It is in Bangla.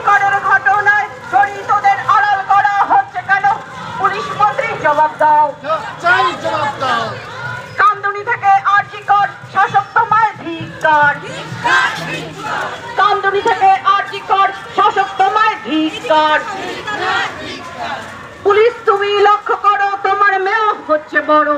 করের ঘটনায় জড়িতদের আড়াল করা হচ্ছে কেন? পুলিশ মন্ত্রী জবাব দাও। কান্দুনি থেকে আরজি কর শাসক তোমায় ধিক্কার। কান্দুনি থেকে আরজি কর শাসক তোমায় ধিক্কার। পুলিশ তুমি লক্ষ্য করো, তোমার মেয়েও হচ্ছে বড়।